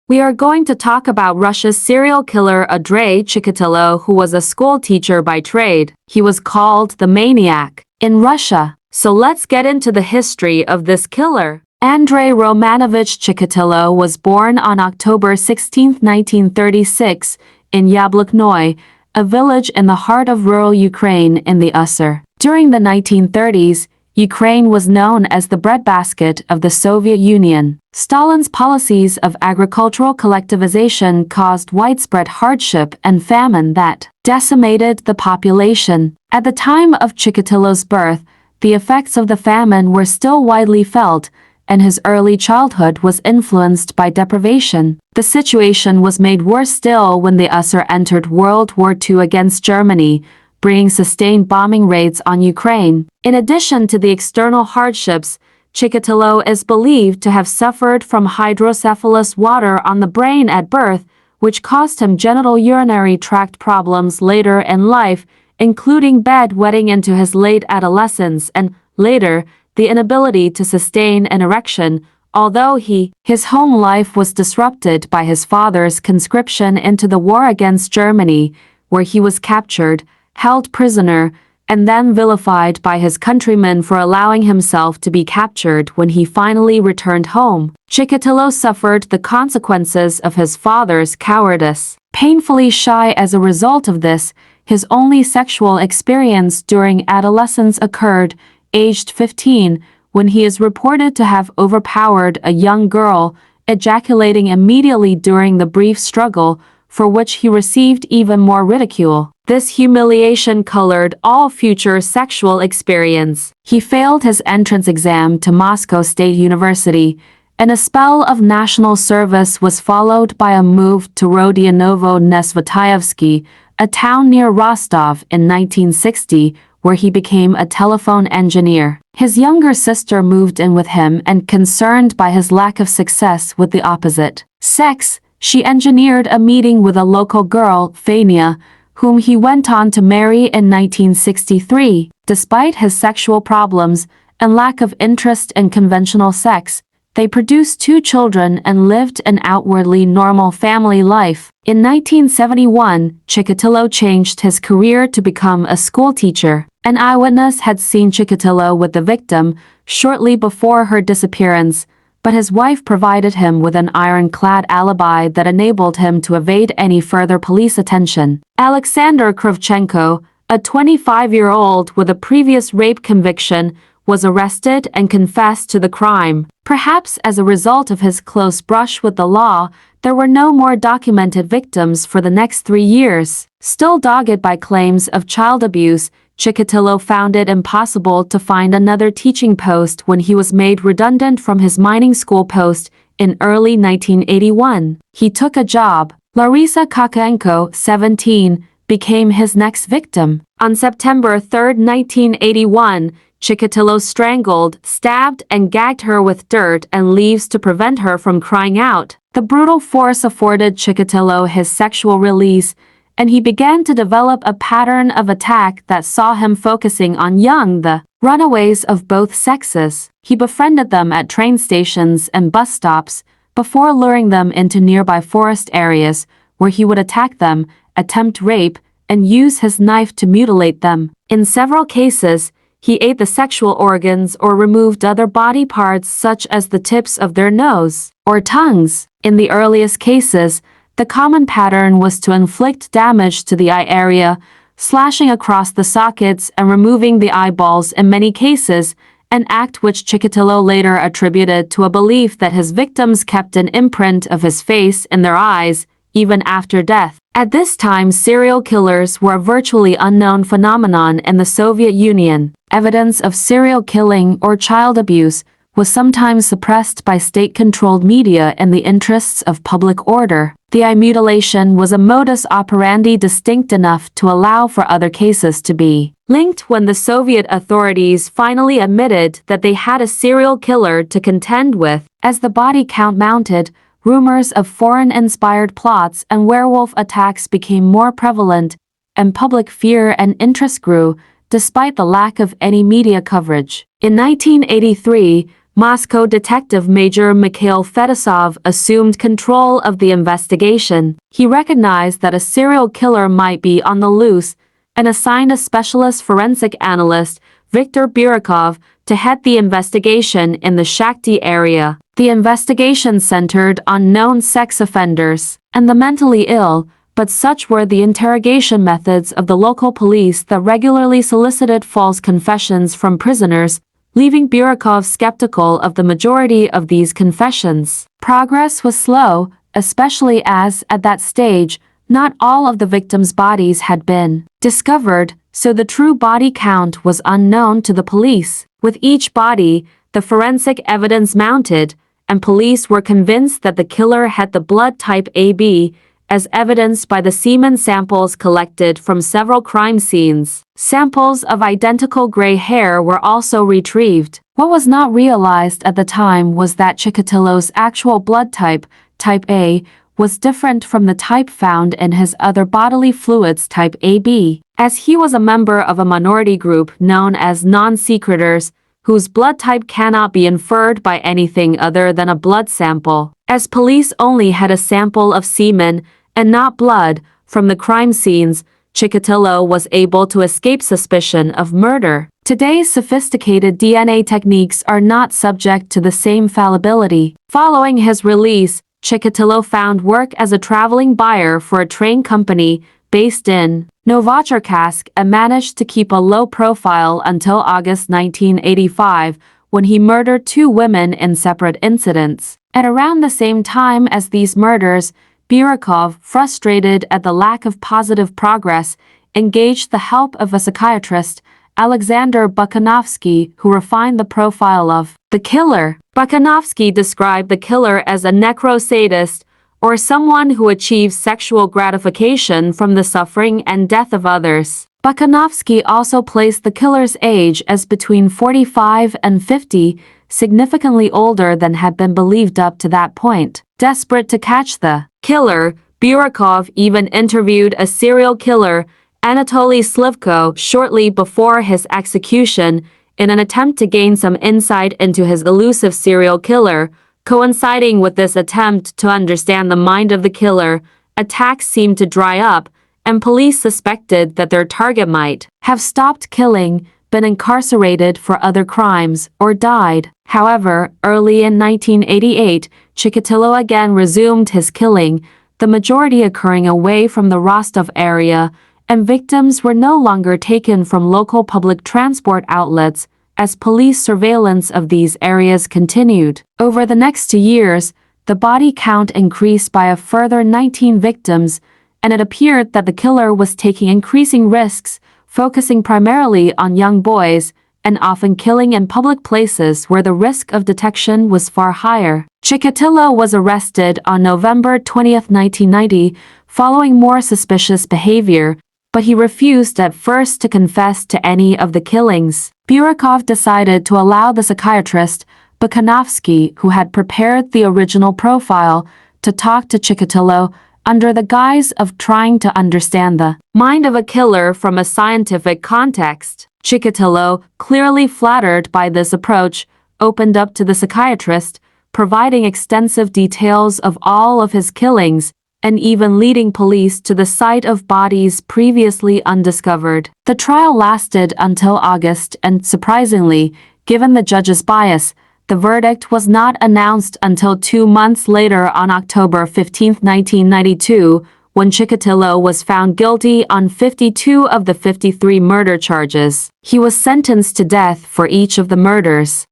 We are going to talk about Russia's serial killer Andrei Chikatilo, who was a school teacher by trade. He was called the Maniac in Russia. So let's get into the history of this killer. Andrei Romanovich Chikatilo was born on October 16, 1936, in Yabloknoy, a village in the heart of rural Ukraine in the USSR. During the 1930s, Ukraine was known as the breadbasket of the Soviet Union. Stalin's policies of agricultural collectivization caused widespread hardship and famine that decimated the population. At the time of Chikatilo's birth, the effects of the famine were still widely felt, and his early childhood was influenced by deprivation. The situation was made worse still when the USSR entered World War II against Germany, bringing sustained bombing raids on Ukraine. In addition to the external hardships, Chikatilo is believed to have suffered from hydrocephalus, water on the brain at birth, which caused him genital urinary tract problems later in life, including bedwetting into his late adolescence and, later, the inability to sustain an erection, although his home life was disrupted by his father's conscription into the war against Germany, where he was captured, held prisoner, and then vilified by his countrymen for allowing himself to be captured when he finally returned home. Chikatilo suffered the consequences of his father's cowardice. Painfully shy as a result of this, his only sexual experience during adolescence occurred, aged 15, when he is reported to have overpowered a young girl, ejaculating immediately during the brief struggle, for which he received even more ridicule. This humiliation colored all future sexual experience. He failed his entrance exam to Moscow State University, and a spell of national service was followed by a move to Rodionovo-Nesvataevsky, a town near Rostov, in 1960, where he became a telephone engineer. His younger sister moved in with him, and concerned by his lack of success with the opposite sex, she engineered a meeting with a local girl, Fania, whom he went on to marry in 1963. Despite his sexual problems and lack of interest in conventional sex, they produced 2 children and lived an outwardly normal family life. In 1971, Chikatilo changed his career to become a schoolteacher. An eyewitness had seen Chikatilo with the victim shortly before her disappearance, but his wife provided him with an ironclad alibi that enabled him to evade any further police attention. Alexander Kravchenko, a 25-year-old with a previous rape conviction, was arrested and confessed to the crime. Perhaps as a result of his close brush with the law, there were no more documented victims for the next 3 years. Still dogged by claims of child abuse, Chikatilo found it impossible to find another teaching post when he was made redundant from his mining school post in early 1981. He took a job. Larisa Kakaenko, 17, became his next victim. On September 3, 1981, Chikatilo strangled, stabbed, and gagged her with dirt and leaves to prevent her from crying out. The brutal force afforded Chikatilo his sexual release, and he began to develop a pattern of attack that saw him focusing on the runaways of both sexes. He befriended them at train stations and bus stops before luring them into nearby forest areas where he would attack them, attempt rape, and use his knife to mutilate them. In several cases, he ate the sexual organs or removed other body parts such as the tips of their nose or tongues. In the earliest cases, the common pattern was to inflict damage to the eye area, slashing across the sockets and removing the eyeballs in many cases, an act which Chikatilo later attributed to a belief that his victims kept an imprint of his face in their eyes, even after death. At this time, serial killers were a virtually unknown phenomenon in the Soviet Union. Evidence of serial killing or child abuse was sometimes suppressed by state-controlled media in the interests of public order. The eye mutilation was a modus operandi distinct enough to allow for other cases to be linked when the Soviet authorities finally admitted that they had a serial killer to contend with. As the body count mounted, rumors of foreign-inspired plots and werewolf attacks became more prevalent, and public fear and interest grew, despite the lack of any media coverage. In 1983, Moscow Detective Major Mikhail Fedosov assumed control of the investigation. He recognized that a serial killer might be on the loose and assigned a specialist forensic analyst, Viktor Burakov, to head the investigation in the Shakhty area. The investigation centered on known sex offenders and the mentally ill, but such were the interrogation methods of the local police that regularly solicited false confessions from prisoners, leaving Burakov skeptical of the majority of these confessions. Progress was slow, especially as, at that stage, not all of the victims' bodies had been discovered, so the true body count was unknown to the police. With each body, the forensic evidence mounted, and police were convinced that the killer had the blood type AB, as evidenced by the semen samples collected from several crime scenes. Samples of identical gray hair were also retrieved. What was not realized at the time was that Chikatilo's actual blood type, type A, was different from the type found in his other bodily fluids, type AB, as he was a member of a minority group known as non-secretors, whose blood type cannot be inferred by anything other than a blood sample. As police only had a sample of semen, and not blood, from the crime scenes, Chikatilo was able to escape suspicion of murder. Today's sophisticated DNA techniques are not subject to the same fallibility. Following his release, Chikatilo found work as a traveling buyer for a train company based in Novocherkassk and managed to keep a low profile until August 1985, when he murdered 2 women in separate incidents. At around the same time as these murders, Burakov, frustrated at the lack of positive progress, engaged the help of a psychiatrist, Alexander Bukhanovsky, who refined the profile of the killer. Bukhanovsky described the killer as a necrosadist, or someone who achieves sexual gratification from the suffering and death of others. Bukhanovsky also placed the killer's age as between 45 and 50, significantly older than had been believed up to that point. Desperate to catch the killer, Burakov even interviewed a serial killer, Anatoly Slivko, shortly before his execution, in an attempt to gain some insight into his elusive serial killer. Coinciding with this attempt to understand the mind of the killer, attacks seemed to dry up, and police suspected that their target might have stopped killing, been incarcerated for other crimes, or died. However, early in 1988, Chikatilo again resumed his killing, the majority occurring away from the Rostov area, and victims were no longer taken from local public transport outlets, as police surveillance of these areas continued. Over the next 2 years, the body count increased by a further 19 victims, and it appeared that the killer was taking increasing risks, focusing primarily on young boys, and often killing in public places where the risk of detection was far higher. Chikatilo was arrested on November 20, 1990, following more suspicious behavior, but he refused at first to confess to any of the killings. Burakov decided to allow the psychiatrist, Bukhanovsky, who had prepared the original profile, to talk to Chikatilo under the guise of trying to understand the mind of a killer from a scientific context. Chikatilo, clearly flattered by this approach, opened up to the psychiatrist, providing extensive details of all of his killings, and even leading police to the site of bodies previously undiscovered. The trial lasted until August and, surprisingly, given the judge's bias, the verdict was not announced until 2 months later on October 15, 1992, when Chikatilo was found guilty on 52 of the 53 murder charges. He was sentenced to death for each of the murders.